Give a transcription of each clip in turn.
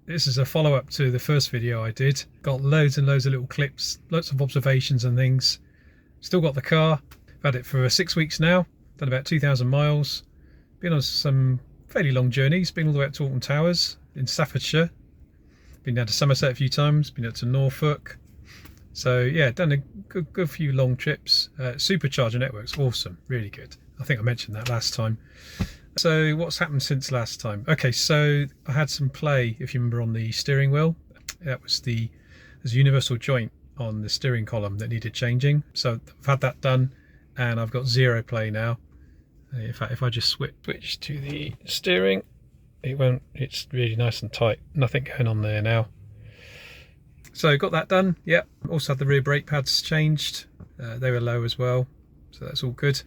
This is a follow-up to the first video I did. Got loads and loads of little clips, lots of observations and things. Still got the car. I've had it for 6 weeks now. Done about 2,000 miles. Been on some fairly long journeys. Been all the way up to Alton Towers in Staffordshire. Been down to Somerset a few times. Been up to Norfolk. So yeah, done a good few long trips. Supercharger network's awesome, really good. I think I mentioned that last time. So what's happened since last time? Okay, so I had some play, if you remember, on the steering wheel. That was there's a universal joint on the steering column that needed changing. So I've had that done and I've got zero play now. In fact, if I just switch to the steering, it's really nice and tight. Nothing going on there now. So got that done, yep. Also had the rear brake pads changed. They were low as well, so that's all good.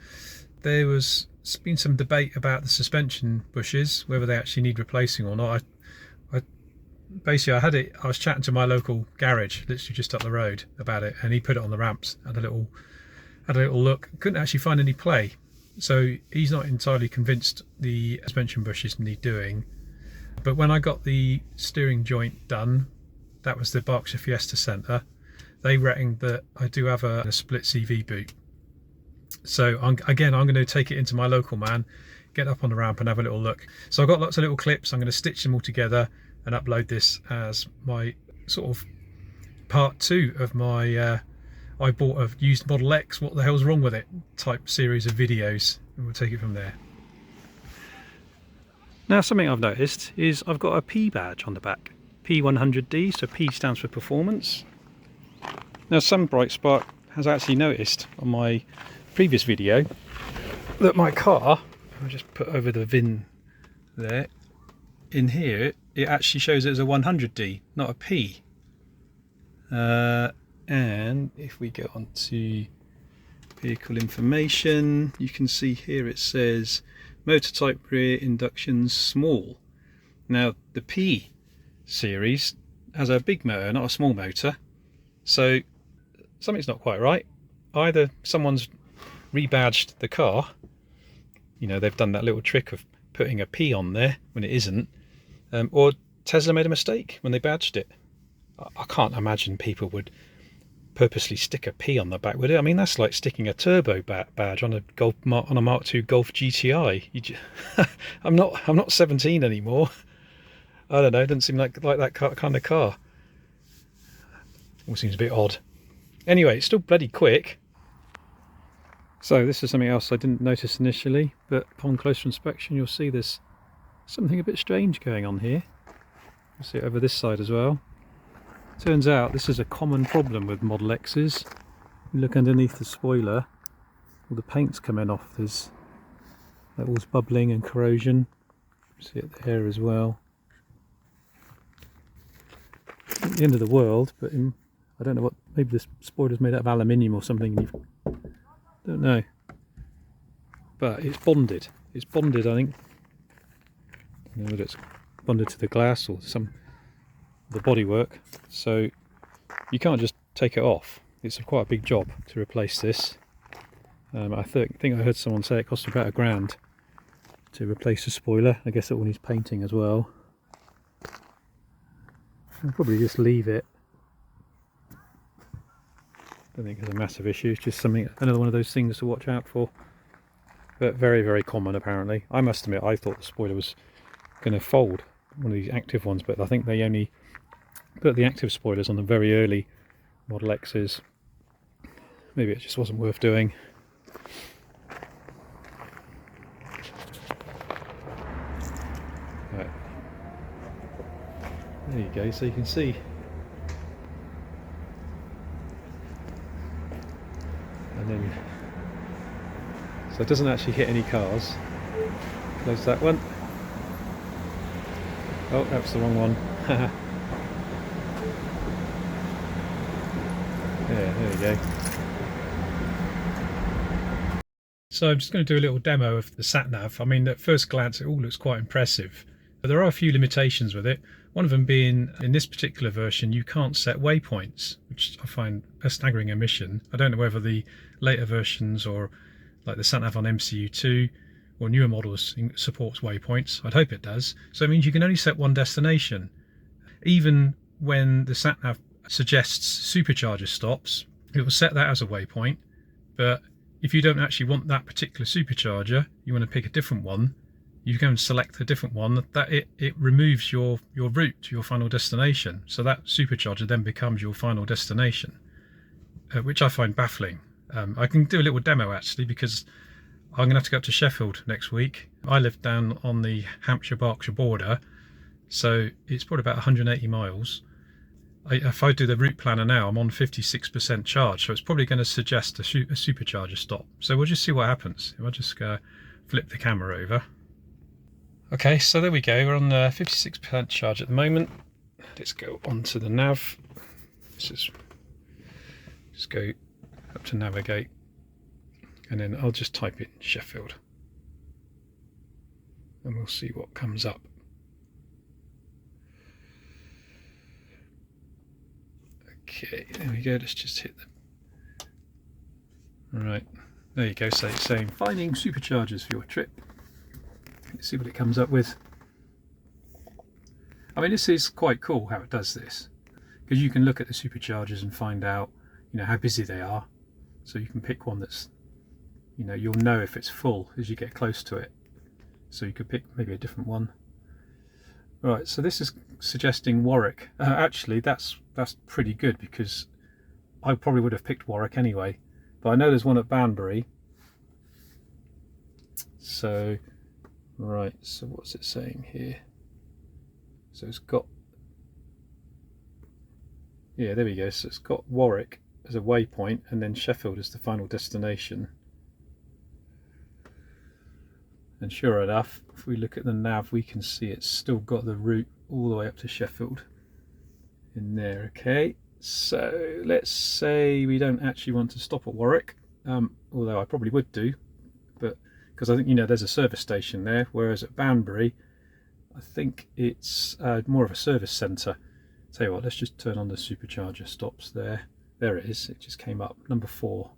There's been some debate about the suspension bushes, whether they actually need replacing or not. Basically, I was chatting to my local garage, literally just up the road, about it, and he put it on the ramps, had a little look. Couldn't actually find any play, so he's not entirely convinced the suspension bushes need doing. But when I got the steering joint done, that was the Berkshire Fiesta Centre, they reckoned that I do have a split CV boot. So I'm going to take it into my local man, get up on the ramp and have a little look. So I've got lots of little clips. I'm going to stitch them all together and upload this as my sort of part 2 of my I bought a used Model X, what the hell's wrong with it type series of videos, and we'll take it from there. Now, something I've noticed is I've got a P badge on the back, P100D, so P stands for performance. Now, some bright spark has actually noticed on my previous video that my car, I'll just put over the VIN there, in here it actually shows it as a 100D, not a P. And if we go on to vehicle information, you can see here it says motor type rear inductions small. Now the P series has a big motor, not a small motor, so something's not quite right. Either someone's rebadged the car, you know, they've done that little trick of putting a P on there when it isn't, or Tesla made a mistake when they badged it. I can't imagine people would purposely stick a P on the back, would it? I mean, that's like sticking a turbo badge on a Mark II Golf GTI. I'm not 17 anymore. I don't know, it doesn't seem like that kind of car. All seems a bit odd. Anyway, it's still bloody quick. So this is something else I didn't notice initially, but upon closer inspection you'll see there's something a bit strange going on here. You'll see it over this side as well. Turns out this is a common problem with Model X's. You look underneath the spoiler, all the paint's coming off. There's that all's bubbling and corrosion. See it there as well. Not the end of the world, but I don't know what, maybe this spoiler's made out of aluminium or something. Don't know, but it's bonded. It's bonded, I think. I don't know whether it's bonded to the glass or the bodywork. So you can't just take it off. It's quite a big job to replace this. I think I heard someone say it cost about £1,000 to replace the spoiler. I guess it all needs painting as well. I'll probably just leave it. I don't think it's a massive issue. It's just another one of those things to watch out for. But very, very common apparently. I must admit, I thought the spoiler was going to fold, one of these active ones, but I think they only put the active spoilers on the very early Model X's. Maybe it just wasn't worth doing. Right. There you go, so you can see. And then, so it doesn't actually hit any cars. Close that one. Oh, that's the wrong one. There we go. So I'm just going to do a little demo of the SatNav. I mean, at first glance it all looks quite impressive, but there are a few limitations with it. One of them being, in this particular version, you can't set waypoints, which I find a staggering omission. I don't know whether the later versions, or like the SatNav on MCU2 or newer models, supports waypoints. I'd hope it does. So it means you can only set one destination. even when the SatNav suggests supercharger stops, it will set that as a waypoint. But if you don't actually want that particular supercharger, you want to pick a different one, you go and select a different one, that it removes your route to your final destination. So that supercharger then becomes your final destination, which I find baffling. I can do a little demo actually, because I'm going to have to go up to Sheffield next week. I live down on the Hampshire-Berkshire border, so it's probably about 180 miles. If I do the route planner now, I'm on 56% charge, so it's probably going to suggest a supercharger stop. So we'll just see what happens. If I just flip the camera over. Okay, so there we go. We're on 56% charge at the moment. Let's go onto the nav. Let's just go up to navigate, and then I'll just type in Sheffield, and we'll see what comes up. Okay, there we go. Let's just hit the right. There you go. So it's saying finding superchargers for your trip. Let's see what it comes up with. I mean, this is quite cool how it does this, because you can look at the superchargers and find out, you know, how busy they are. So you can pick one that's, you know, you'll know if it's full as you get close to it. So you could pick maybe a different one. Right, so this is suggesting Warwick. Actually, that's pretty good, because I probably would have picked Warwick anyway. But I know there's one at Banbury. So, right, so what's it saying here? So it's got, yeah, there we go. So it's got Warwick as a waypoint, and then Sheffield as the final destination. And sure enough, if we look at the nav, we can see it's still got the route all the way up to Sheffield in there. Okay, so let's say we don't actually want to stop at Warwick, although I probably would do, but because I think, you know, there's a service station there, whereas at Banbury I think it's more of a service centre. Tell you what, let's just turn on the supercharger stops there. There it is, it just came up, number 4.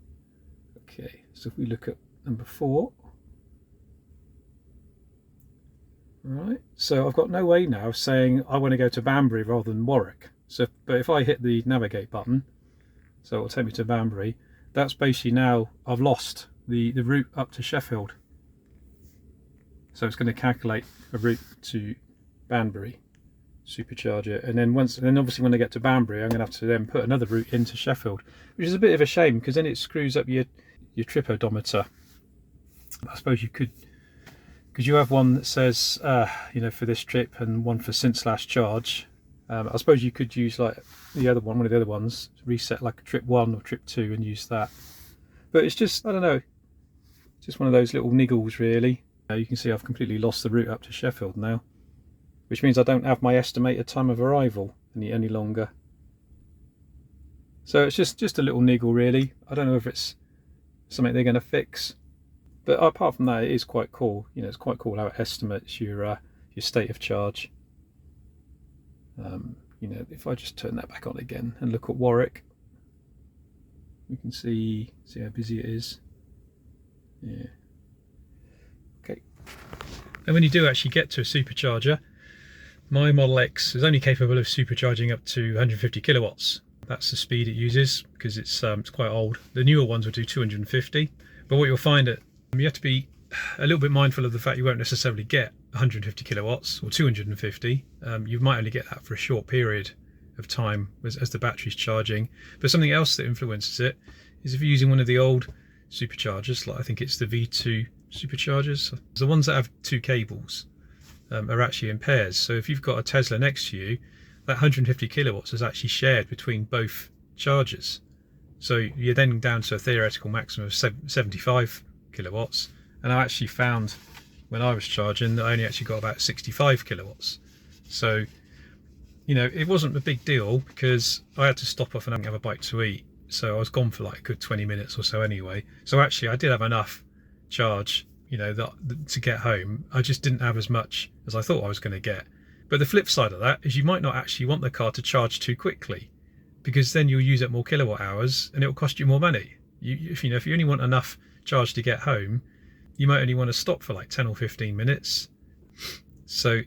Okay, so if we look at number 4, right, so I've got no way now of saying I want to go to Banbury rather than Warwick. So, but if I hit the navigate button, so it'll take me to Banbury, that's basically now I've lost the route up to Sheffield. So it's going to calculate a route to Banbury supercharger, and then obviously when I get to Banbury, I'm going to have to then put another route into Sheffield, which is a bit of a shame, because then it screws up your trip odometer. I suppose you could, because you have one that says you know, for this trip, and one for since last charge. I suppose you could use like the other one, one of the other ones, reset like trip 1 or trip 2 and use that. But it's just, I don't know, just one of those little niggles really. You can see I've completely lost the route up to Sheffield now, which means I don't have my estimated time of arrival any longer. So it's just a little niggle really. I don't know if it's something they're going to fix, but apart from that, it is quite cool. You know, it's quite cool how it estimates your state of charge. You know, if I just turn that back on again and look at Warwick, we can see how busy it is. Yeah. Okay. And when you do actually get to a supercharger, my Model X is only capable of supercharging up to 150 kilowatts. That's the speed it uses, because it's quite old. The newer ones will do 250. But what you'll find, you have to be a little bit mindful of the fact you won't necessarily get 150 kilowatts or 250. You might only get that for a short period of time as the battery's charging. But something else that influences it is if you're using one of the old superchargers, like I think it's the V2 superchargers, the ones that have 2 cables are actually in pairs. So if you've got a Tesla next to you, that 150 kilowatts is actually shared between both chargers. So you're then down to a theoretical maximum of 75 kilowatts. And I actually found when I was charging that I only actually got about 65 kilowatts. So, you know, it wasn't a big deal, because I had to stop off and have a bite to eat. So I was gone for like a good 20 minutes or so anyway. So actually I did have enough charge, you know, to get home. I just didn't have as much as I thought I was going to get. But the flip side of that is you might not actually want the car to charge too quickly, because then you'll use up more kilowatt hours and it will cost you more money. If you only want enough charge to get home, you might only want to stop for like 10 or 15 minutes. So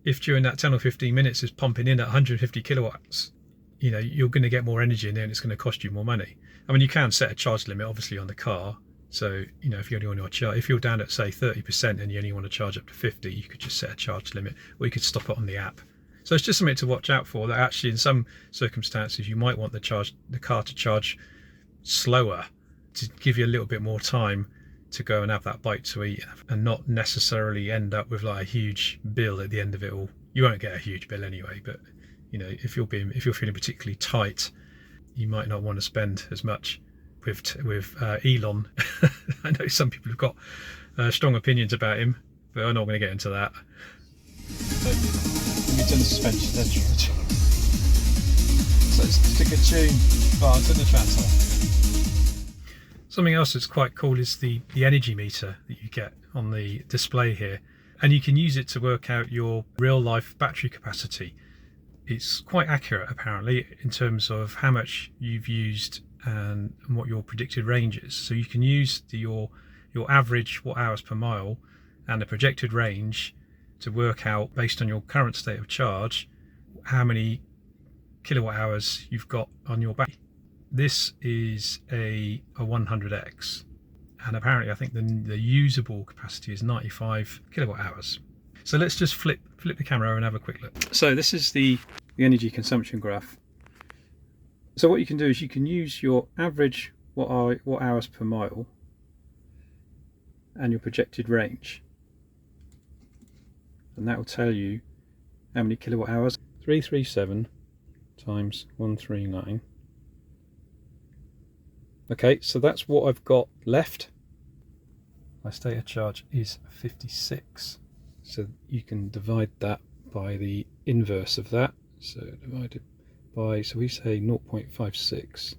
if during that 10 or 15 minutes is pumping in at 150 kilowatts, you know, you're going to get more energy in there and it's going to cost you more money. I mean, you can set a charge limit obviously on the car. So, you know, if you're only on your charge, if you're down at say 30% and you only want to charge up to 50, you could just set a charge limit, or you could stop it on the app. So it's just something to watch out for, that actually in some circumstances you might want the car to charge slower to give you a little bit more time to go and have that bite to eat and not necessarily end up with like a huge bill at the end of it all. You won't get a huge bill anyway, but you know, if you're feeling particularly tight, you might not want to spend as much with Elon. I know some people have got strong opinions about him, but I'm not going to get into that. So, let me turn the suspension then. So let's stick a tune. Well, I'll turn the Trance on. Something else that's quite cool is the energy meter that you get on the display here, and you can use it to work out your real life battery capacity. It's quite accurate apparently in terms of how much you've used and what your predicted range is. So you can use your average watt hours per mile and the projected range to work out, based on your current state of charge, how many kilowatt hours you've got on your battery. This is a 100x, and apparently I think the usable capacity is 95 kilowatt hours. So let's just flip the camera and have a quick look. So this is the energy consumption graph. So what you can do is you can use your average watt hours per mile and your projected range, and that will tell you how many kilowatt hours. 337 times 139. Okay, so that's what I've got left. My state of charge is 56. So you can divide that by the inverse of that. So divided by, so we say 0.56.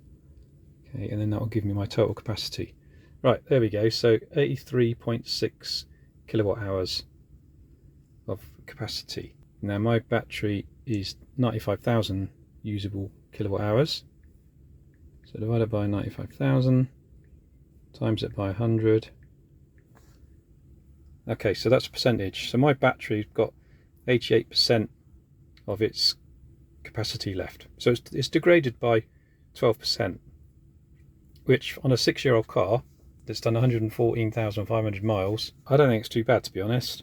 Okay, and then that will give me my total capacity. Right, there we go. So 83.6 kilowatt hours of capacity. Now my battery is 95,000 usable kilowatt hours. So divided by 95,000, times it by 100. Okay, so that's a percentage. So my battery's got 88% of its capacity left. So it's degraded by 12%, which on a 6-year-old car that's done 114,500 miles, I don't think it's too bad, to be honest.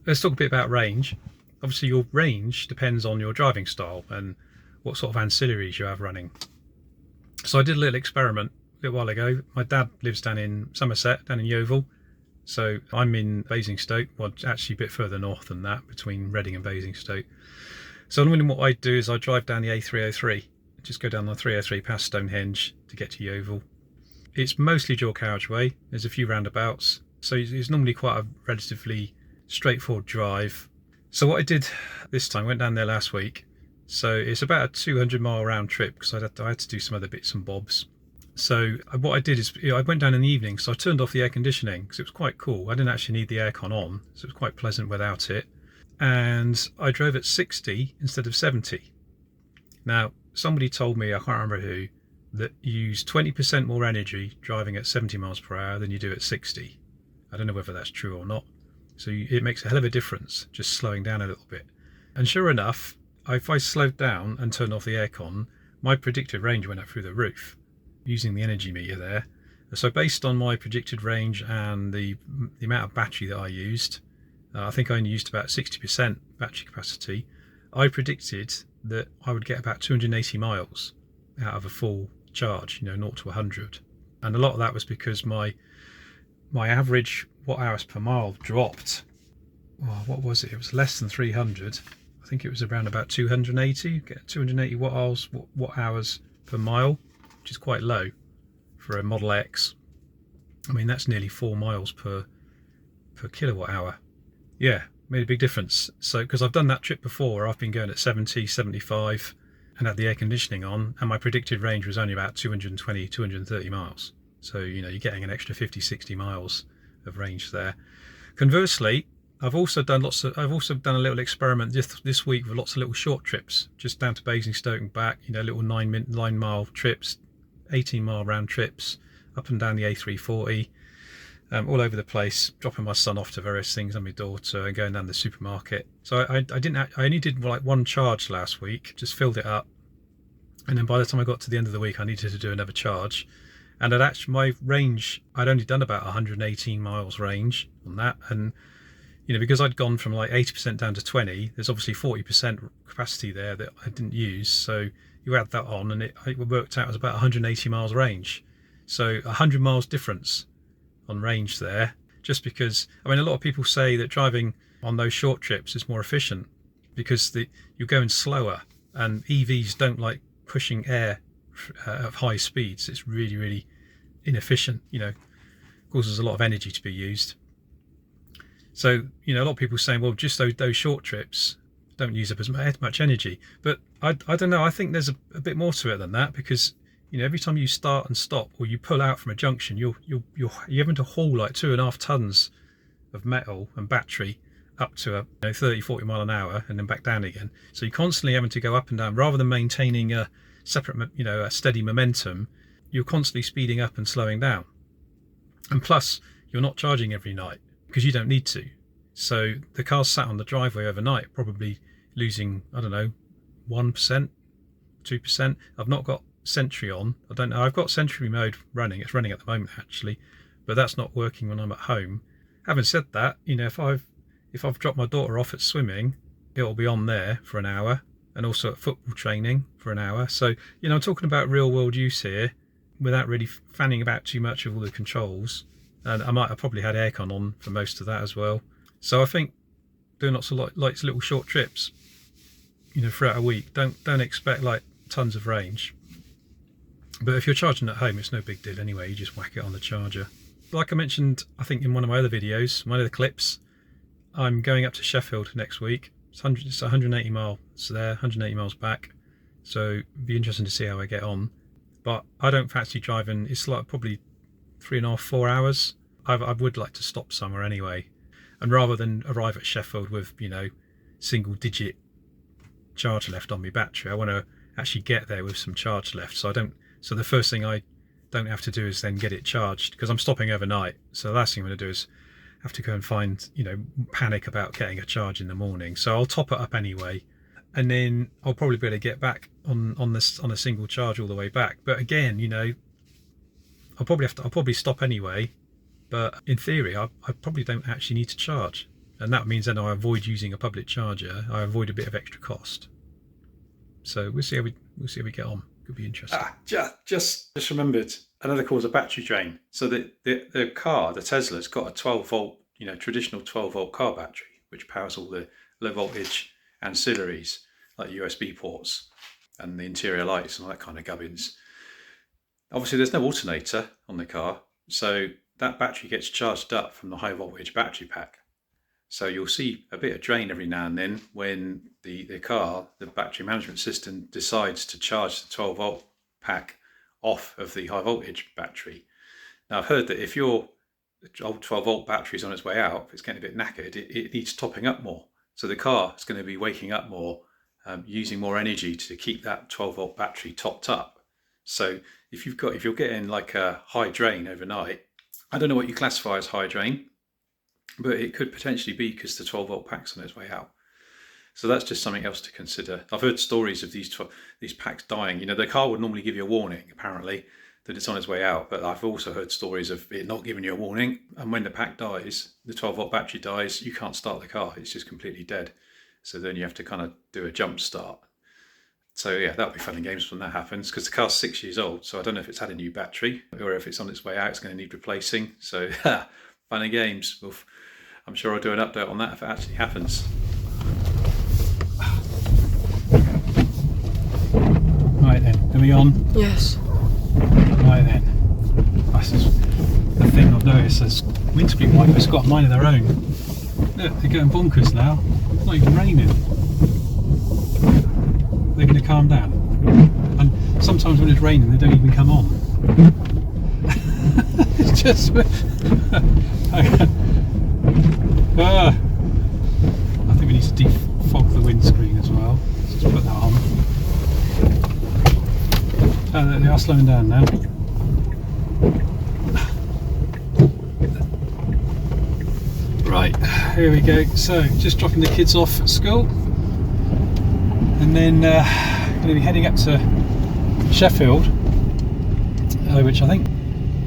Let's talk a bit about range. Obviously your range depends on your driving style and what sort of ancillaries you have running. So I did a little experiment a little while ago. My dad lives down in Somerset, down in Yeovil. So I'm in Basingstoke, well actually a bit further north than that, between Reading and Basingstoke. So normally what I do is I drive down the A303, just go down the 303 past Stonehenge to get to Yeovil. It's mostly dual carriageway, there's a few roundabouts, so it's normally quite a relatively straightforward drive. So what I did this time, I went down there last week, so it's about a 200-mile round trip because I had to do some other bits and bobs. So what I did is I went down in the evening, so I turned off the air conditioning because it was quite cool. I didn't actually need the aircon on, so it was quite pleasant without it. And I drove at 60 instead of 70. Now, somebody told me, I can't remember who, that you use 20% more energy driving at 70 miles per hour than you do at 60. I don't know whether that's true or not. So it makes a hell of a difference just slowing down a little bit. And sure enough, if I slowed down and turned off the aircon, my predicted range went up through the roof using the energy meter there. So based on my predicted range and the amount of battery that I used, I think I only used about 60% battery capacity. I predicted that I would get about 280 miles out of a full charge, 0 to 100. And a lot of that was because my average watt hours per mile dropped. Well, what was it? It was less than 300. I think it was around about 280. Get 280 watt hours per mile, which is quite low for a Model X. I mean, that's nearly 4 miles per kilowatt hour. Yeah, made a big difference. So because I've done that trip before, I've been going at 70, 75 and had the air conditioning on, and my predicted range was only about 220, 230 miles. So, you're getting an extra 50, 60 miles of range there. Conversely, I've also done a little experiment this week with lots of little short trips, just down to Basingstoke and back, little 9 mile trips, 18 mile round trips, up and down the A340. all over the place, dropping my son off to various things and my daughter, and going down the supermarket. So I only did like one charge last week, just filled it up, and then by the time I got to the end of the week I needed to do another charge, and my range, I'd only done about 118 miles range on that, and because I'd gone from like 80% down to 20, there's obviously 40% capacity there that I didn't use, so you add that on and it worked out as about 180 miles range. So 100 miles difference on range there, just because, a lot of people say that driving on those short trips is more efficient because you're going slower, and EVs don't like pushing air at high speeds. It's really, really inefficient, causes a lot of energy to be used. So, a lot of people saying, well, just those short trips don't use up as much energy. But I don't know, I think there's a bit more to it than that, because every time you start and stop, or you pull out from a junction, you're having to haul like 2.5 tons of metal and battery up to 30-40 mile an hour and then back down again. So you're constantly having to go up and down rather than maintaining a separate, a steady momentum. You're constantly speeding up and slowing down, and plus you're not charging every night because you don't need to. So the car's sat on the driveway overnight, probably losing, I don't know, 1%, 2%. I've not got Sentry on. I don't know. I've got Sentry mode running. It's running at the moment actually, but that's not working when I'm at home. Having said that, if I've dropped my daughter off at swimming, it'll be on there for an hour, and also at football training for an hour. So I'm talking about real world use here, without really fanning about too much of all the controls. And I probably had aircon on for most of that as well. So I think doing lots of like little short trips, throughout a week, don't expect like tons of range. But if you're charging at home, it's no big deal anyway. You just whack it on the charger. Like I mentioned, I think in one of my other videos, one of the clips, I'm going up to Sheffield next week. It's 180 miles there, 180 miles back. So it'd be interesting to see how I get on. But I don't fancy driving. It's like probably 3.5, 4 hours. I would like to stop somewhere anyway. And rather than arrive at Sheffield with, single digit charge left on my battery, I want to actually get there with some charge left. So the first thing I don't have to do is then get it charged, because I'm stopping overnight. So the last thing I'm going to do is have to go and find, panic about getting a charge in the morning. So I'll top it up anyway, and then I'll probably be able to get back on a single charge all the way back. But again, I'll probably stop anyway. But in theory, I probably don't actually need to charge, and that means then I avoid using a public charger. I avoid a bit of extra cost. So we'll see how we get on. Could be interesting. Just remembered another cause of battery drain. So the car, the Tesla's got a 12 volt, traditional 12 volt car battery, which powers all the low voltage ancillaries like USB ports and the interior lights and all that kind of gubbins. Obviously, there's no alternator on the car, so that battery gets charged up from the high voltage battery pack. So you'll see a bit of drain every now and then when the battery management system decides to charge the 12 volt pack off of the high voltage battery. Now I've heard that if your old 12 volt battery is on its way out, if it's getting a bit knackered, it needs topping up more. So the car is going to be waking up more, using more energy to keep that 12 volt battery topped up. So if you're getting like a high drain overnight, I don't know what you classify as high drain, but it could potentially be because the 12 volt pack's on its way out. So that's just something else to consider. I've heard stories of these packs dying. The car would normally give you a warning, apparently, that it's on its way out. But I've also heard stories of it not giving you a warning. And when the pack dies, the 12 volt battery dies, you can't start the car. It's just completely dead. So then you have to kind of do a jump start. So yeah, that'll be fun and games when that happens, because the car's 6 years old. So I don't know if it's had a new battery or if it's on its way out, it's going to need replacing. So fun and games. I'm sure I'll do an update on that if it actually happens. Right then, are we on? Yes. Right then. That's the thing I've noticed is windscreen wipers got a mind of their own. Look, they're going bonkers now. It's not even raining. They're going to calm down. And sometimes when it's raining, they don't even come on. It's just... I think we need to defog the windscreen as well. Let's just put that on. They are slowing down now. here we go. So just dropping the kids off at school, and then going to be heading up to Sheffield, which I think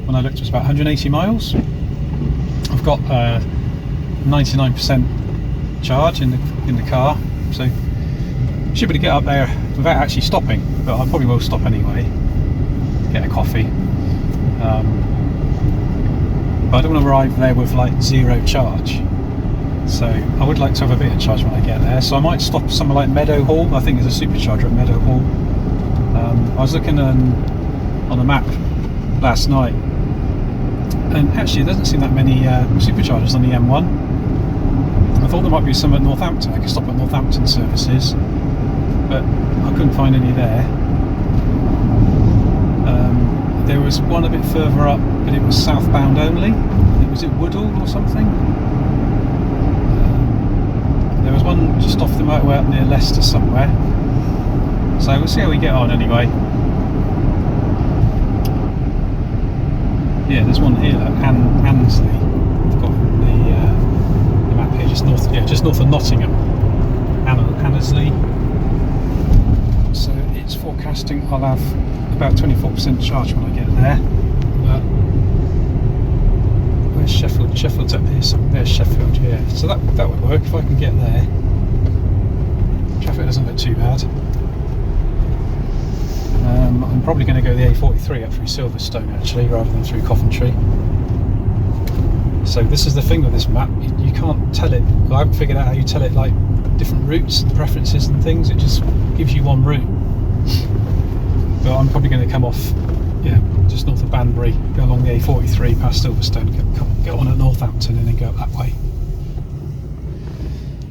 when I looked was about 180 miles. I've got 99% charge in the car, so should be able to get up there without actually stopping, but I probably will stop anyway, get a coffee. But I don't want to arrive there with like zero charge, so I would like to have a bit of charge when I get there. So I might stop somewhere like Meadow Hall. I think there's a supercharger at Meadow Hall. I was looking on the map last night, and actually there doesn't seem that many superchargers on the M1. I thought there might be some at Northampton. I could stop at Northampton services, but I couldn't find any there. There was one a bit further up, but it was southbound only. I think was it Woodall or something. There was one just off the motorway up near Leicester somewhere. So we'll see how we get on anyway. Yeah, there's one here, like Annesley. I've got the map here, just north of Nottingham. Annesley. So it's forecasting I'll have about 24% charge when I get there. But where's Sheffield? Sheffield's up here. So there's Sheffield. Yeah. So that would work if I can get there. Traffic doesn't look too bad. I'm probably going to go the A43 up through Silverstone actually, rather than through Coventry. So this is the thing with this map, you can't tell it. I haven't figured out how you tell it like different routes, preferences and things. It just gives you one route. But I'm probably going to come off, just north of Banbury, go along the A43 past Silverstone, get on at Northampton, and then go up that way.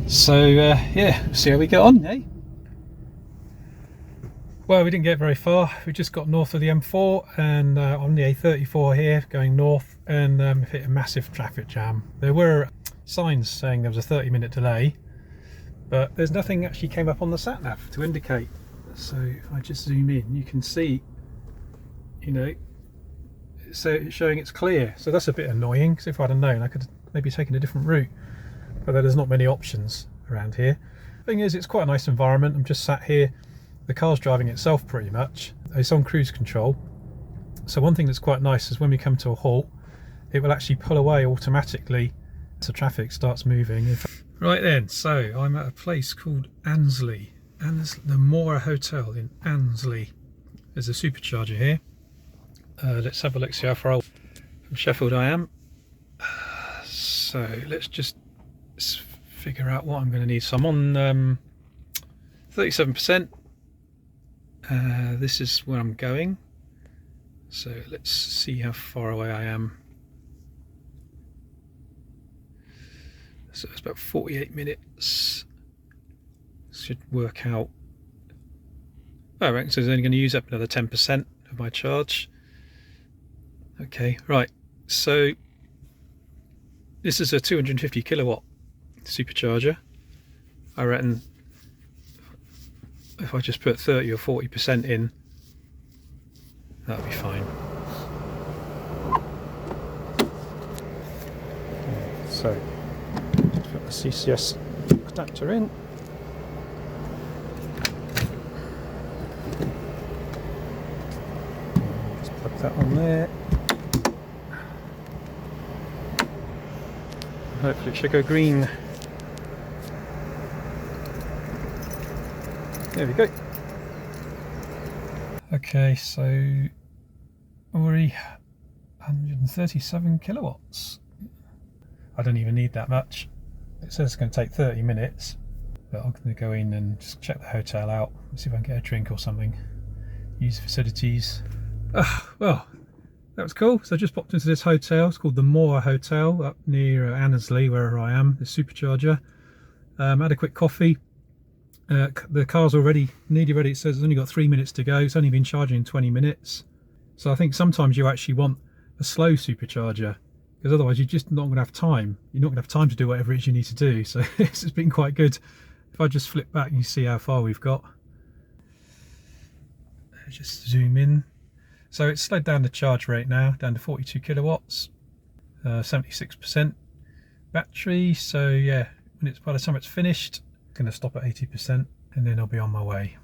So yeah, see how we get on, eh? Well, we didn't get very far. We just got north of the M4 and on the A34 here, going north, and hit a massive traffic jam. There were signs saying there was a 30-minute delay, but there's nothing actually came up on the SatNav to indicate. So if I just zoom in, you can see, so it's showing it's clear. So that's a bit annoying, because if I'd have known, I could have maybe taken a different route. But there's not many options around here. Thing is, it's quite a nice environment. I'm just sat here. The car's driving itself pretty much. It's on cruise control. So one thing that's quite nice is when we come to a halt, it will actually pull away automatically so traffic starts moving. Right then, so I'm at a place called Annesley. The Moor Hotel in Annesley. There's a supercharger here. Let's have a look, see how far from Sheffield I am. So let's just figure out what I'm going to need. So I'm on 37%. This is where I'm going. So let's see how far away I am. So it's about 48 minutes. Should work out. Oh, right, so it's only going to use up another 10% of my charge. Okay, right. So this is a 250 kilowatt supercharger. I reckon if I just put 30 or 40% in, that'll be fine. So just put the CCS adapter in. Just plug that on there. Hopefully it should go green. There we go. Okay, so already 137 kilowatts. I don't even need that much. It says it's going to take 30 minutes, but I'm going to go in and just check the hotel out, see if I can get a drink or something, use the facilities. Well, that was cool. So I just popped into this hotel. It's called the Moor Hotel up near Annesley, where I am, the supercharger. Had a quick coffee. The car's already nearly ready. It says it's only got 3 minutes to go. It's only been charging in 20 minutes. So I think sometimes you actually want a slow supercharger, because otherwise you're just not going to have time. You're not going to have time to do whatever it is you need to do. So this has been quite good. If I just flip back and you see how far we've got. Just zoom in. So it's slowed down the charge rate now, down to 42 kilowatts, 76%. battery, so yeah, by the time it's finished, I'm going to stop at 80% and then I'll be on my way.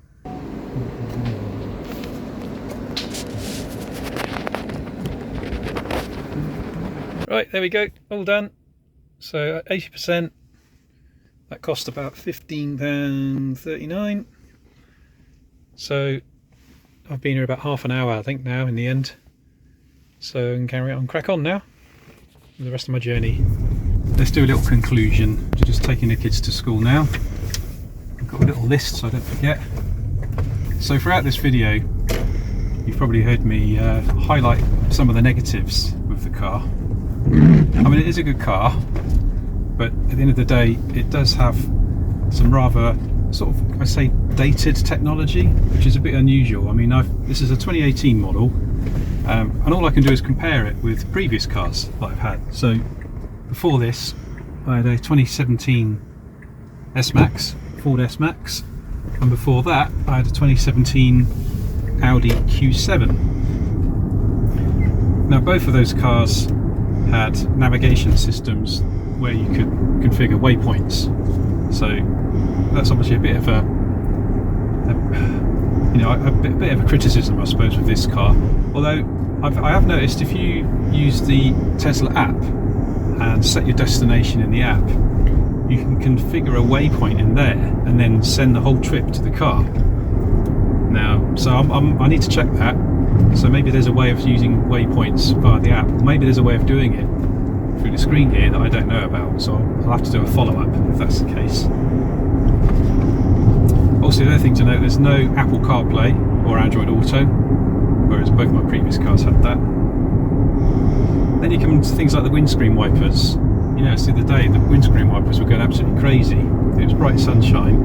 Right, there we go, all done. So at 80%, that cost about £15.39. So I've been here about half an hour, I think, now in the end. So I can crack on now with the rest of my journey. Let's do a little conclusion. Just taking the kids to school now. I've got a little list so I don't forget. So throughout this video, you've probably heard me highlight some of the negatives with the car. I mean, it is a good car, but at the end of the day, it does have some rather sort of, I say, dated technology, which is a bit unusual. I mean, this is a 2018 model, and all I can do is compare it with previous cars that I've had. So before this, I had a 2017 S-Max, Ford S-Max, and before that, I had a 2017 Audi Q7. Now, both of those cars had navigation systems where you could configure waypoints. So that's obviously a bit of a bit of a criticism, I suppose, with this car. Although I have noticed if you use the Tesla app and set your destination in the app, you can configure a waypoint in there and then send the whole trip to the car. Now, so I need to check that. So maybe there's a way of using waypoints via the app. Maybe there's a way of doing it through the screen here that I don't know about. So I'll have to do a follow-up if that's the case. Also, the other thing to note, there's no Apple CarPlay or Android Auto, whereas both my previous cars had that. Then you come into things like the windscreen wipers. You know, the other day the windscreen wipers were going absolutely crazy. It was bright sunshine.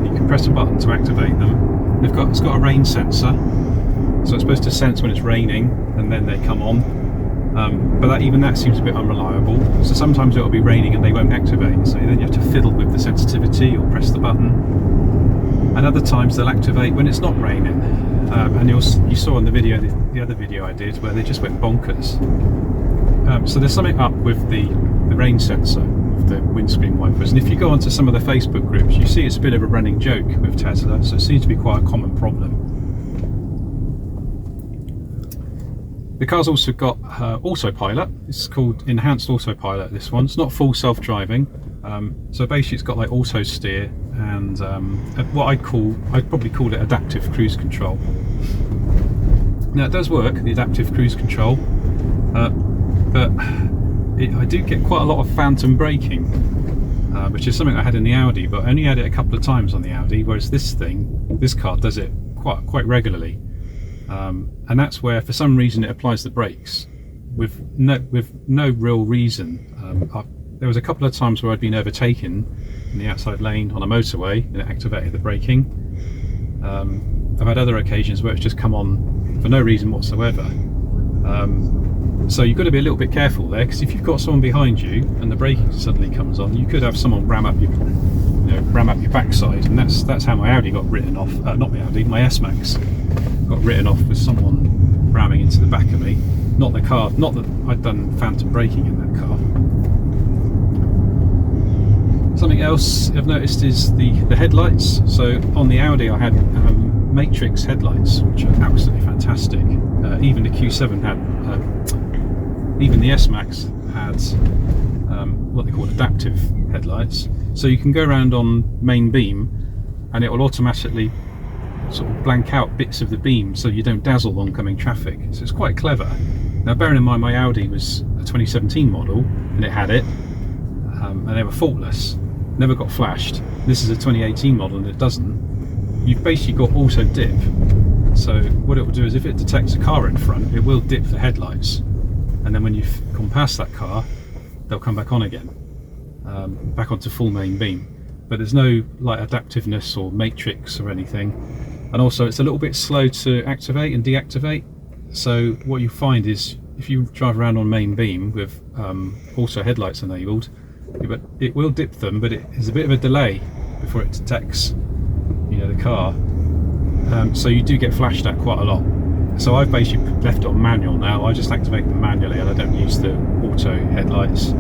You can press a button to activate them. It's got a rain sensor, so it's supposed to sense when it's raining, and then they come on. But even that seems a bit unreliable. So sometimes it'll be raining and they won't activate. So then you have to fiddle with the sensitivity or press the button. And other times they'll activate when it's not raining. And you saw in the video, the other video I did, where they just went bonkers. So there's something up with the rain sensor of the windscreen wipers. And if you go onto some of the Facebook groups, you see it's a bit of a running joke with Tesla. So it seems to be quite a common problem. The car's also got autopilot. It's called enhanced autopilot, this one. It's not full self-driving. So basically it's got like auto steer and I'd probably call it adaptive cruise control. Now it does work, the adaptive cruise control, but I do get quite a lot of phantom braking, which is something I had in the Audi, but I only had it a couple of times on the Audi, whereas this car does it quite regularly. And that's where, for some reason, it applies the brakes with no real reason. There was a couple of times where I'd been overtaken in the outside lane on a motorway and it activated the braking. I've had other occasions where it's just come on for no reason whatsoever. So you've got to be a little bit careful there, because if you've got someone behind you and the braking suddenly comes on, you could have someone ram up your backside, and that's how my Audi got written off. Not my Audi, my S-Max got written off with someone ramming into the back of me. Not the car, not that I'd done phantom braking in that car. Something else I've noticed is the headlights. So on the Audi I had matrix headlights, which are absolutely fantastic. Even the Q7 had, even the S-Max had what they call adaptive headlights. So you can go around on main beam and it will automatically sort of blank out bits of the beam so you don't dazzle oncoming traffic. So it's quite clever. Now, bearing in mind my Audi was a 2017 model and it had it, and they were faultless, never got flashed. This is a 2018 model and it doesn't. You've basically got auto dip. So what it will do is, if it detects a car in front, it will dip the headlights, and then when you've gone past that car, they'll come back on again, back onto full main beam. But there's no like adaptiveness or matrix or anything. And also it's a little bit slow to activate and deactivate. So what you find is, if you drive around on main beam with auto headlights enabled, it will dip them, but it is a bit of a delay before it detects, the car. So you do get flashed at quite a lot. So I've basically left it on manual now. I just activate them manually and I don't use the auto headlights.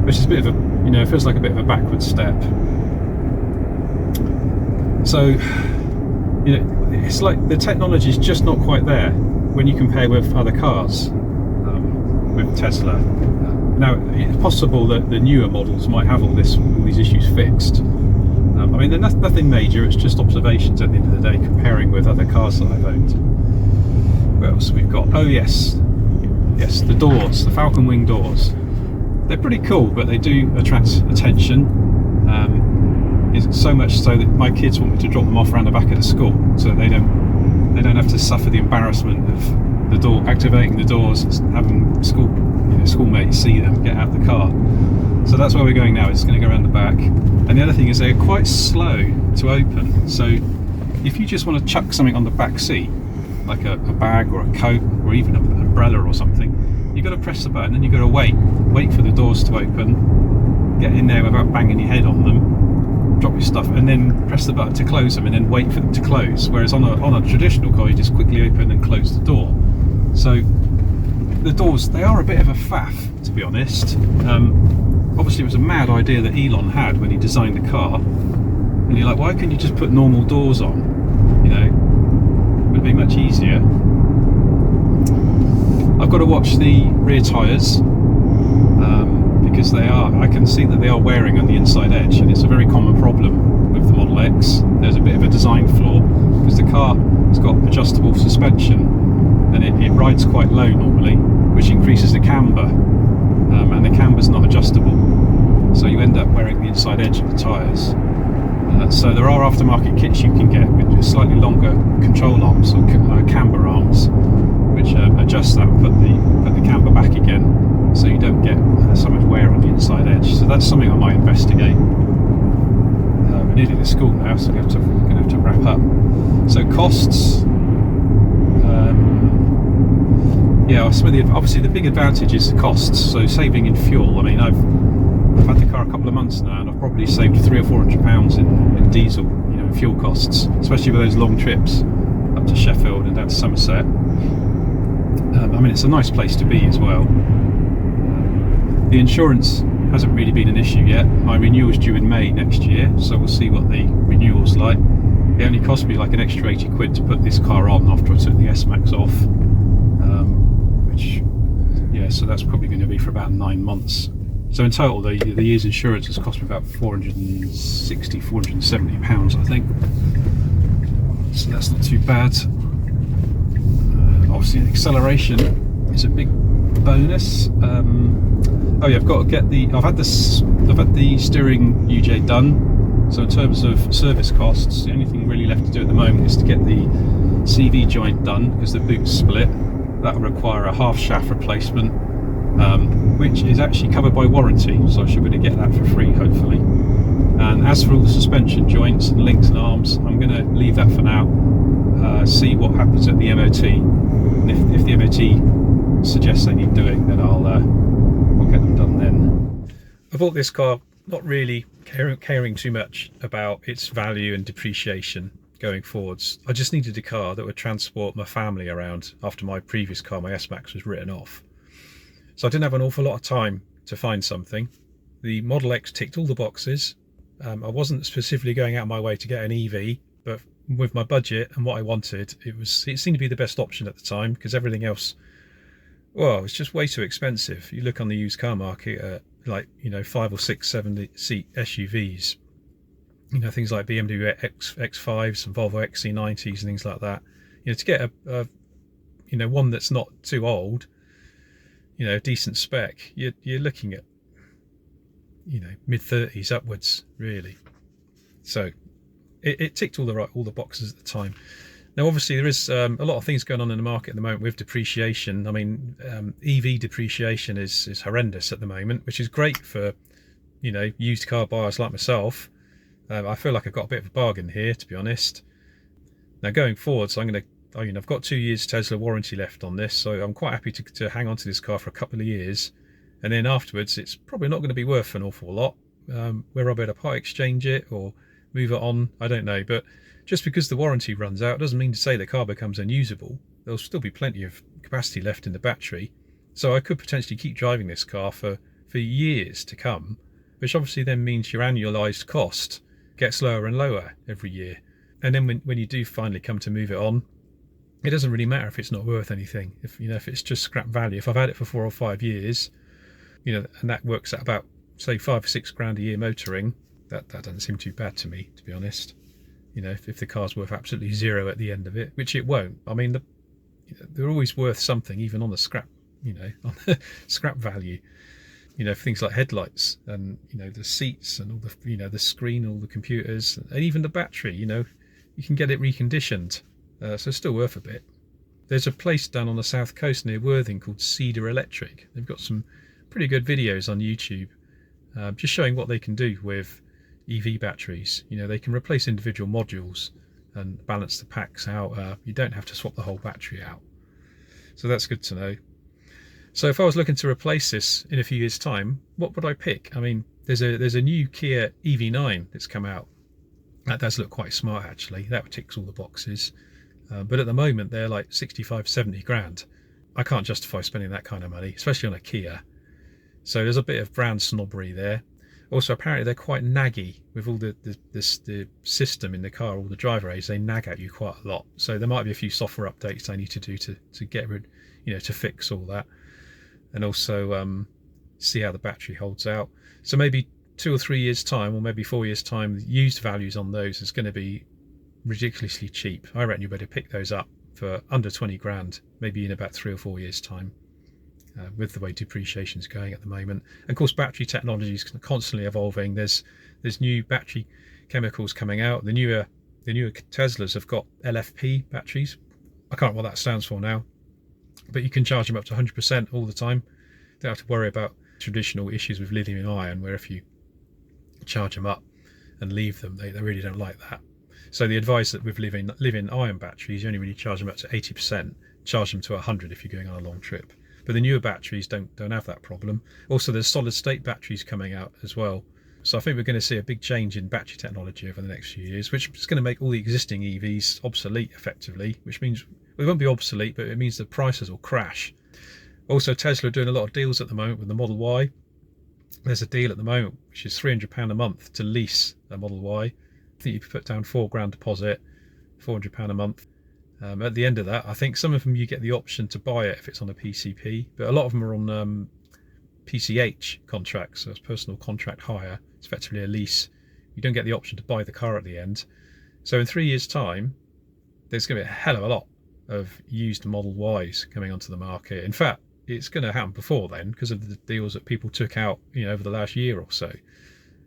which is a bit of a, you know, it feels like a bit of a backward step. So, you know, it's like the technology is just not quite there when you compare with other cars, with Tesla. Now, it's possible that the newer models might have all these issues fixed. I mean, they're nothing major, it's just observations at the end of the day, comparing with other cars that I've owned. What else have we got? Oh yes, the doors, the falcon wing doors. They're pretty cool, but they do attract attention. It's so much so that my kids want me to drop them off around the back of the school, so they don't have to suffer the embarrassment of the door activating the doors and having schoolmates see them get out of the car. So that's where we're going now. It's going to go around the back. And the other thing is they're quite slow to open. So if you just want to chuck something on the back seat, like a bag or a coat or even an umbrella or something, you've got to press the button and you've got to wait for the doors to open, get in there without banging your head on them, drop your stuff, and then press the button to close them and then wait for them to close. Whereas on a traditional car, you just quickly open and close the door. So the doors, they are a bit of a faff, to be honest. Obviously it was a mad idea that Elon had when he designed the car, and you're like, why couldn't you just put normal doors on? You know, it would be much easier. I've got to watch the rear tyres, because I can see that they are wearing on the inside edge, and it's a very common problem with the Model X. There's a bit of a design flaw, because the car has got adjustable suspension, and it rides quite low normally, which increases the camber, and the camber's not adjustable, so you end up wearing the inside edge of the tyres. So there are aftermarket kits you can get with slightly longer control arms or camber arms, which adjust that and put the camber back again, so you don't get so much wear on the inside edge. So that's something I might investigate. We're nearly at school now, so we're going to have to wrap up. So costs. Yeah, obviously the big advantage is the costs. So saving in fuel. I mean, I've had the car a couple of months now, and I've probably saved £300 or £400 in diesel, you know, fuel costs, especially with those long trips up to Sheffield and down to Somerset. I mean, it's a nice place to be as well. The insurance hasn't really been an issue yet. My renewal's due in May next year, so we'll see what the renewal's like. It only cost me like an extra £80 to put this car on after I took the S-Max off, which, yeah, so that's probably going to be for about 9 months. So in total, the year's insurance has cost me about £460, £470, I think. So that's not too bad. Obviously, acceleration is a big bonus. Oh yeah, I've got to get I've had the steering UJ done. So in terms of service costs, the only thing really left to do at the moment is to get the CV joint done, because the boot's split. That will require a half shaft replacement, which is actually covered by warranty, so I should be able to get that for free, hopefully. And as for all the suspension joints and links and arms, I'm going to leave that for now. See what happens at the MOT, and if the MOT suggests they need doing, then I'll get them done then. I bought this car not really caring too much about its value and depreciation going forwards. I just needed a car that would transport my family around after my previous car, my S-Max, was written off. So I didn't have an awful lot of time to find something. The Model X ticked all the boxes. I wasn't specifically going out of my way to get an EV, but with my budget and what I wanted, it seemed to be the best option at the time, because everything else, well, it's just way too expensive. You look on the used car market at, like, you know, 5 or 6 7-seat SUVs, you know, things like BMW X5s and Volvo XC90s and things like that. You know, to get a you know, one that's not too old, you know, decent spec, you're looking at, you know, mid-30s upwards, really. So it ticked all the boxes at the time. Now, obviously, there is a lot of things going on in the market at the moment with depreciation. I mean, EV depreciation is horrendous at the moment, which is great for, you know, used car buyers like myself. I feel like I've got a bit of a bargain here, to be honest. Now, going forward, so I've got 2 years Tesla warranty left on this, so I'm quite happy to hang on to this car for a couple of years, and then afterwards, it's probably not going to be worth an awful lot. Whether I'll be able to part exchange it or move it on, I don't know, but just because the warranty runs out doesn't mean to say the car becomes unusable. There'll still be plenty of capacity left in the battery, so I could potentially keep driving this car for for years to come, which obviously then means your annualized cost gets lower and lower every year. And then when you do finally come to move it on, it doesn't really matter if it's not worth anything. If if it's just scrap value. If I've had it for 4 or 5 years, and that works at about, say, 5 or 6 grand a year motoring, that doesn't seem too bad to me, to be honest. If the car's worth absolutely zero at the end of it, which it won't. I mean, they're always worth something, even on the scrap, on the scrap value. Things like headlights and the seats and all the the screen, all the computers, and even the battery. You can get it reconditioned, so it's still worth a bit. There's a place down on the south coast near Worthing called Cedar Electric. They've got some pretty good videos on YouTube, just showing what they can do with EV batteries. They can replace individual modules and balance the packs out. You don't have to swap the whole battery out, so that's good to know. So if I was looking to replace this in a few years' time, what would I pick? I mean, there's a new Kia EV9 that's come out. That does look quite smart, actually. That ticks all the boxes. But at the moment, they're like 65, 70 grand. I can't justify spending that kind of money, especially on a Kia. So there's a bit of brand snobbery there. Also, apparently they're quite naggy with all the system in the car, all the driver aids. They nag at you quite a lot. So there might be a few software updates they need to do to get rid, to fix all that. And also see how the battery holds out. So maybe 2 or 3 years' time, or maybe 4 years' time, the used values on those is going to be ridiculously cheap. I reckon you better pick those up for under 20 grand, maybe in about 3 or 4 years' time, with the way depreciation is going at the moment. And of course, battery technology is constantly evolving. There's new battery chemicals coming out. The newer Teslas have got LFP batteries. I can't remember what that stands for now, but you can charge them up to 100% all the time. Don't have to worry about traditional issues with lithium ion, where if you charge them up and leave them, they really don't like that. So the advice that with living ion batteries, you only really charge them up to 80%, charge them to 100 if you're going on a long trip. But the newer batteries don't have that problem. Also, there's solid state batteries coming out as well. So I think we're going to see a big change in battery technology over the next few years, which is going to make all the existing EVs obsolete effectively, which means they won't be obsolete, but it means the prices will crash. Also, Tesla are doing a lot of deals at the moment with the Model Y. There's a deal at the moment which is £300 a month to lease a Model Y. I think you put down £4 grand deposit, £400 a month. At the end of that, I think some of them you get the option to buy it if it's on a PCP, but a lot of them are on PCH contracts, so it's personal contract hire. It's effectively a lease. You don't get the option to buy the car at the end. So in 3 years' time, there's going to be a hell of a lot of used Model Ys coming onto the market. In fact, it's going to happen before then because of the deals that people took out, over the last year or so.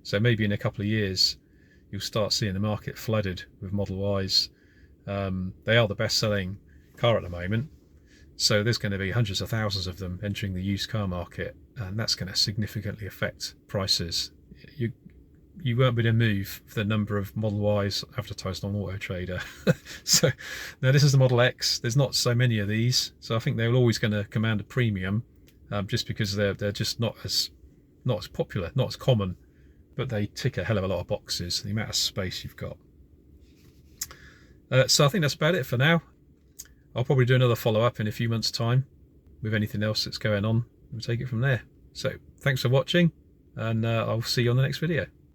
So maybe in a couple of years, you'll start seeing the market flooded with Model Ys. They are the best-selling car at the moment. So there's going to be hundreds of thousands of them entering the used car market, and that's going to significantly affect prices. You won't be able to move the number of Model Ys advertised on Auto Trader. So now this is the Model X. There's not so many of these, so I think they're always going to command a premium, just because they're just not as popular, not as common, but they tick a hell of a lot of boxes. The amount of space you've got. So I think that's about it for now. I'll probably do another follow-up in a few months' time with anything else that's going on. We'll take it from there. So thanks for watching, and I'll see you on the next video.